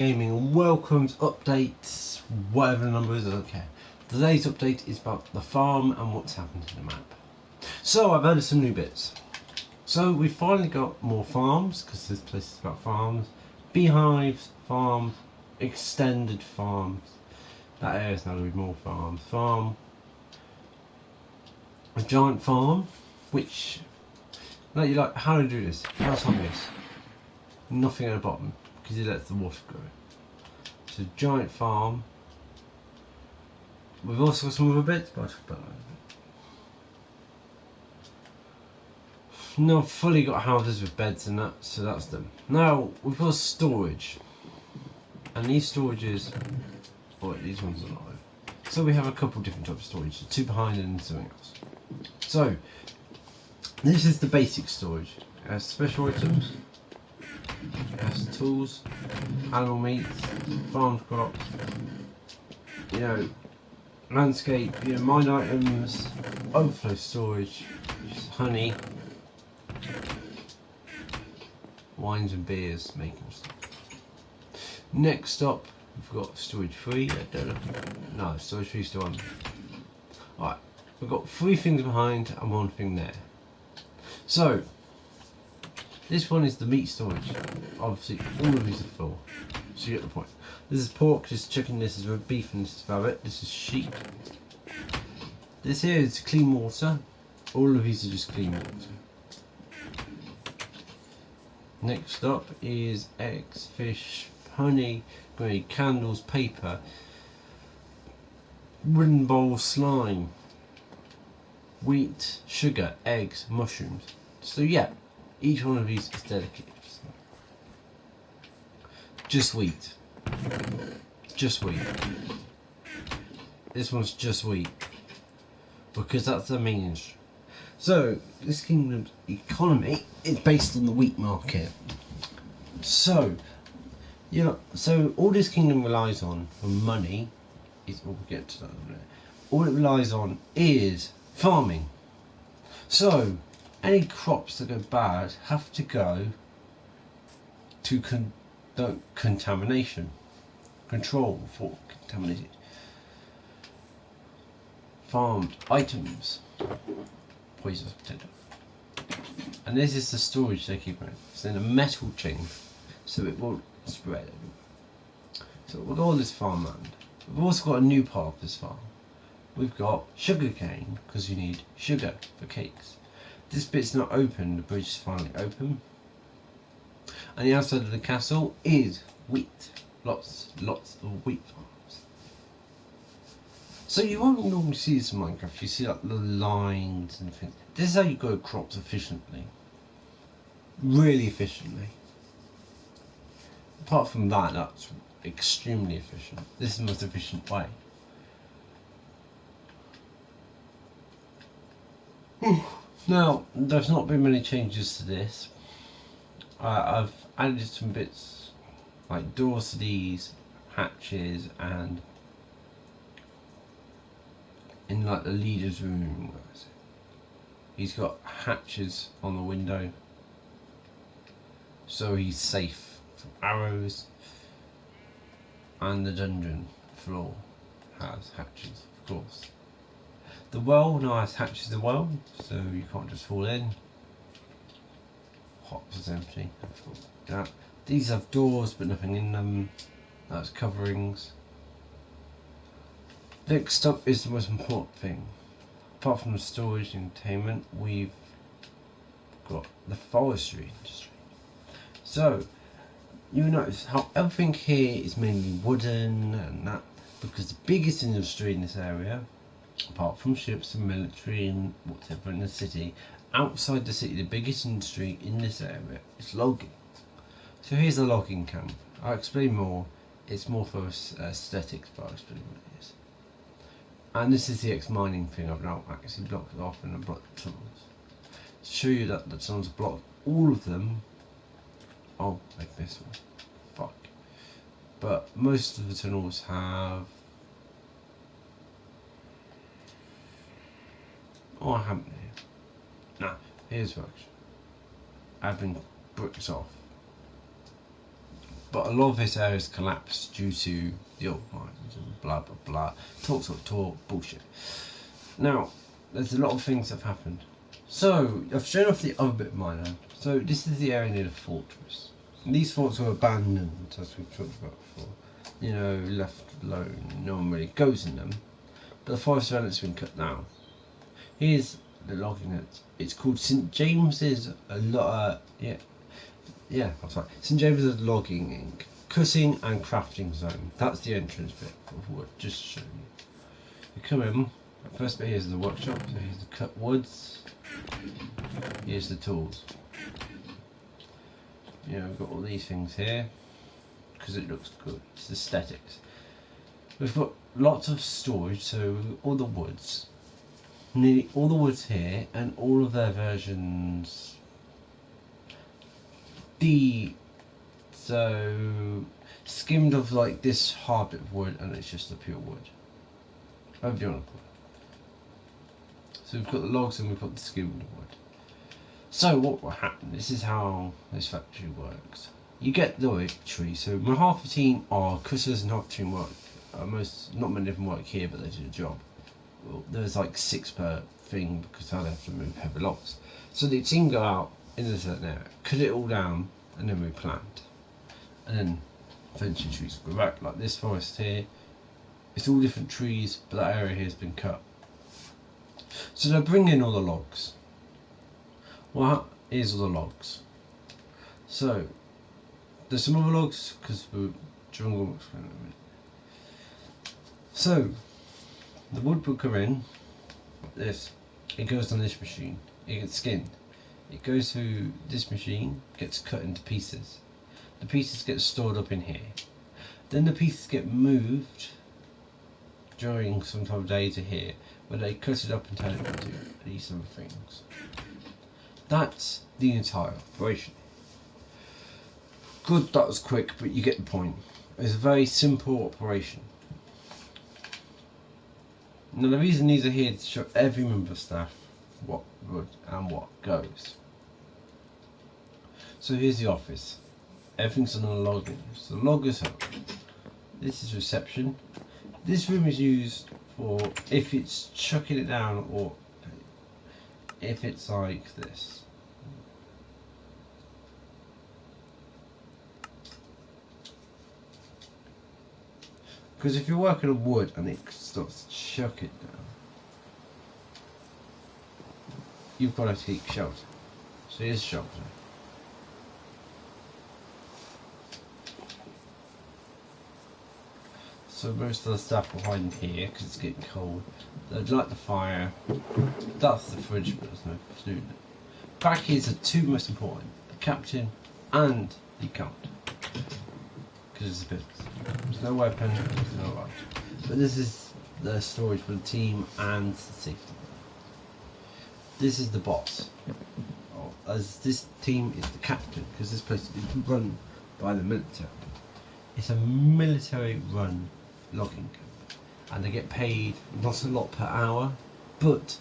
Gaming and welcome to updates, whatever the number is, I don't care. Today's update is about the farm and what's happened to the map. So I've added some new bits. So we finally got more farms, because this place is about farms. Beehives, farms, extended farms. That area's now going to be more farms. Farm, a giant farm, which, like, you're like, how do you do this? How's obvious? Nothing at the bottom, because it lets the water go. So giant farm. We've also got some other bits, but I'll talk about that. Now I've fully got houses with beds and that, so that's them. Now we've got storage, and these storages, these ones are live. So we have a couple different types of storage, two behind and something else. So this is the basic storage. It has special items, it has tools, animal meat, farm crops, landscape, mine items, overflow storage, honey, wines and beers, making stuff. Next up, we've got storage 3. No, storage 3 still on. Alright, we've got 3 things behind and 1 thing there. So this one is the meat storage. Obviously, all of these are full, so you get the point. This is pork, this is chicken, this is beef, and this is rabbit. This is sheep. This here is clean water. All of these are just clean water. Next up is eggs, fish, honey, candles, paper, wooden bowl, slime, wheat, sugar, eggs, mushrooms. So yeah, each one of these is dedicated. Just wheat. Just wheat. This one's just wheat, because that's the main industry. So this kingdom's economy is based on the wheat market. So so all this kingdom relies on for money is, we'll get to that in a minute. All it relies on is farming. So any crops that go bad have to go to contamination control for contaminated farmed items. Poisonous potato. And this is the storage they keep in. It's in a metal chain, so it won't spread everywhere. So we've got all this farmland. We've also got a new part of this farm. We've got sugar cane, because you need sugar for cakes. This bit's not open, the bridge is finally open. And the outside of the castle is wheat. Lots of wheat farms. So you won't normally see this in Minecraft. You see like the lines and things. This is how you grow crops efficiently. Really efficiently. Apart from that, that's extremely efficient. This is the most efficient way. Now, there's not been many changes to this. I've added some bits like doors to these, hatches, and in like the leader's room, where is it? He's got hatches on the window, so he's safe from arrows. And the dungeon floor has hatches, of course. The well now has hatches as well, so you can't just fall in. Hops is empty, of course. Yeah. These have doors but nothing in them. That's coverings. Next up is the most important thing. Apart from the storage and entertainment, we've got the forestry industry. So you notice how everything here is mainly wooden and that, because the biggest industry in this area, apart from ships and military and whatever in the city, outside the city, the biggest industry in this area is logging. So here's a logging camp. I'll explain more. It's more for aesthetics, but I'll explain what it is. And this is the ex-mining thing. I've now actually blocked it off and I've blocked the tunnels. To show you that the tunnels are blocked, all of them. Oh, like this one. Fuck. But most of the tunnels have. Oh, I haven't here. Nah, here's works. I've been bricks off. but a lot of this area has collapsed due to the oil mines and blah blah blah. Talk, bullshit. Now, there's a lot of things that have happened. So, I've shown off the other bit of my land. So, this is the area near the fortress. And these forts were abandoned, as we've talked about before. You know, left alone. No one really goes in them. But the forest around it's been cut down. Here's the logging net. It's called St. James's that's right. St. James's logging, cutting and crafting zone. That's the entrance bit of wood. Just to show you. You come in. First bit here's the workshop. So here's the cut woods. Here's the tools. You know, we've got all these things here because it looks good. It's aesthetics. We've got lots of storage, so all the woods, nearly all the woods here, and all of their versions. So skimmed of like this hard bit of wood, and it's just the pure wood. However you want to put it. So we've got the logs and we've got the skimmed wood. So what will happen? This is how this factory works. You get the tree. So my half the team are cutters and half the team work. Not many of them work here, but they do the job. Well, there's like 6 per thing because I have to move heavy logs. So the team go out in a certain area, cut it all down, and then we plant. And then eventually trees will grow back. Like this forest here, it's all different trees, but that area here has been cut. So they bring in all the logs. Well, here's all the logs. So there's some other logs because we're jungle. So the wood will come in like this. It goes on this machine. It gets skinned. It goes through this machine, gets cut into pieces. The pieces get stored up in here. Then the pieces get moved during some time of day to here, where they cut it up and turn it into these other things. That's the entire operation. Good, that was quick, but you get the point. It's a very simple operation. Now the reason these are here to show every member of staff what wood and what goes. So here's the office. Everything's on a login. So the logger's home. This is reception. This room is used for if it's chucking it down or if it's like this. Because if you're working on wood and it starts to chuck it down, you've got to take shelter. So here's shelter. So most of the stuff will hide in here because it's getting cold. They'd light the fire. That's the fridge, but there's no food. Back here's the 2 most important: the captain and the account. Because it's a bit. There's no weapon, there's no right. But this is the storage for the team and the safety. This is the boss. As this team is the captain, because this place is run by the military. It's a military run logging camp, and they get paid not a lot per hour, but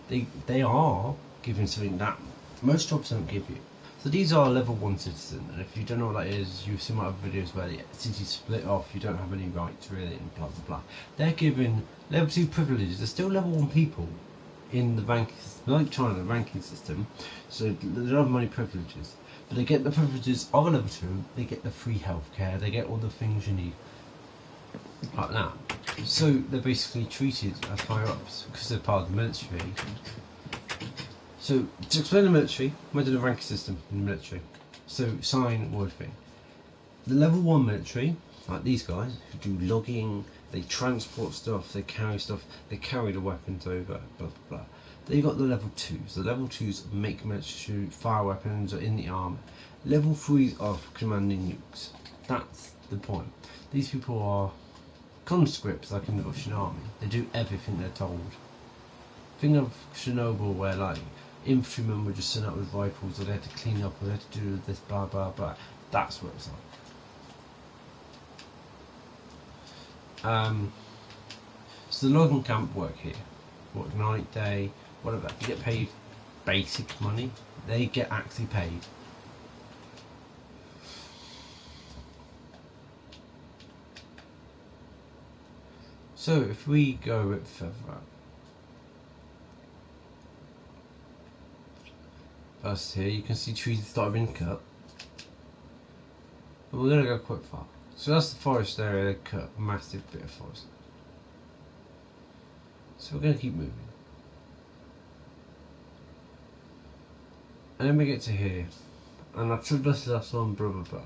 they are given something that most jobs don't give you. So these are level 1 citizen, and if you don't know what that is, you've seen my other videos where the city's split off, you don't have any rights really, and blah blah blah. They're given level 2 privileges. They're still level 1 people in the ranking system, like China, the ranking system, so they don't have many privileges. But they get the privileges of a level 2, they get the free healthcare, they get all the things you need. Like that. So they're basically treated as higher ups because they're part of the military. So to explain the military, we do the ranking system in the military. So sign word thing. The level 1 military, like these guys, who do logging, they transport stuff, they carry stuff, they carry the weapons over, blah blah blah. Then you got the level 2s. The level 2s make military, fire weapons, or in the army. Level 3s are for commanding nukes. That's the point. These people are conscripts, like in the Russian army. They do everything they're told. Think of Chernobyl, where like infantrymen were just sent out with rifles, or they had to clean up, or they had to do this, blah blah blah. That's what it's like. So the logging camp work here. Work night, day, whatever. You get paid basic money. They get actually paid. So if we go a bit further out, first here you can see trees that have been cut. But we're going to go quite far. So that's the forest area, they cut a massive bit of forest. So we're going to keep moving. And then we get to here. And I took this last one, blah blah blah.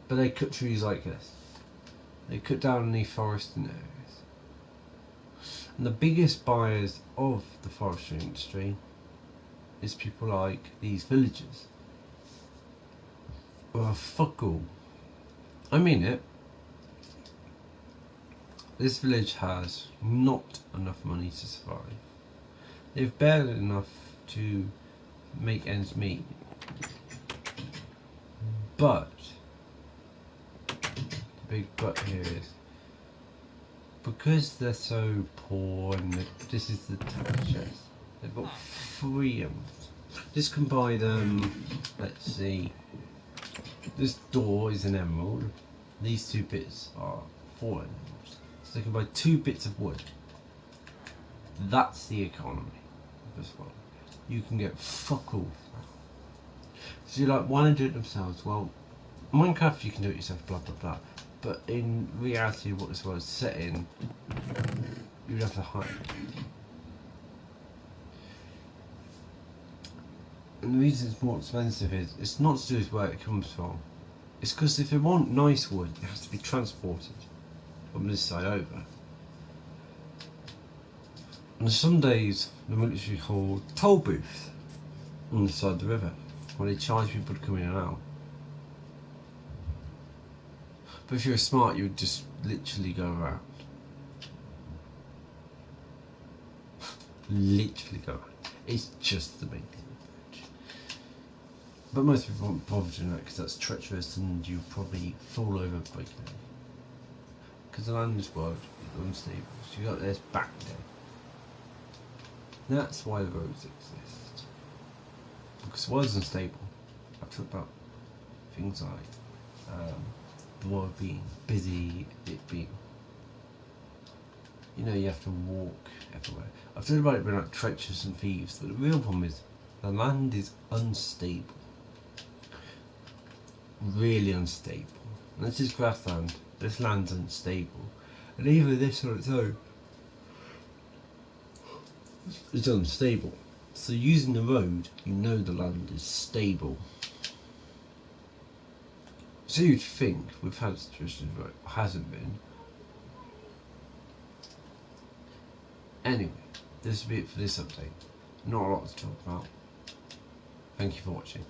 But they cut trees like this. They cut down the foresting areas. And the biggest buyers of the forestry industry is people like these villagers. Oh, fuck all. I mean it. This village has not enough money to survive. They've barely enough to make ends meet. But the big but here is because they're so poor and this is the chest. They've got three emeralds. This can buy them, let's see, this door is an emerald, these two bits are 4 emeralds, so they can buy 2 bits of wood. That's the economy of this one. You can get fuck all. So you're like, why not do it themselves? Well, Minecraft you can do it yourself, blah blah blah, but in reality what this world's set in, you'd have to hire. And the reason it's more expensive is, it's not to do with where it comes from. It's because if they want nice wood, it has to be transported from this side over. And some days, the military hold toll booths on the side of the river, where they charge people to come in and out. But if you're smart, you would just literally go around. Literally go around. It's just the main thing. But most people won't bother doing that because that's treacherous and you probably fall over breaking it. Because the land is world is unstable, so you got this back there. That's why the roads exist. Because the world's unstable. I talked about things like the world being busy, it being, you know, you have to walk everywhere. I've talked about it being like treacherous and thieves, but the real problem is the land is unstable. Really unstable. And this is grassland. This land's unstable. And even this on its own is unstable. So using the road, you know the land is stable. So you'd think we've had situations where it hasn't been. Anyway, this will be it for this update. Not a lot to talk about. Thank you for watching.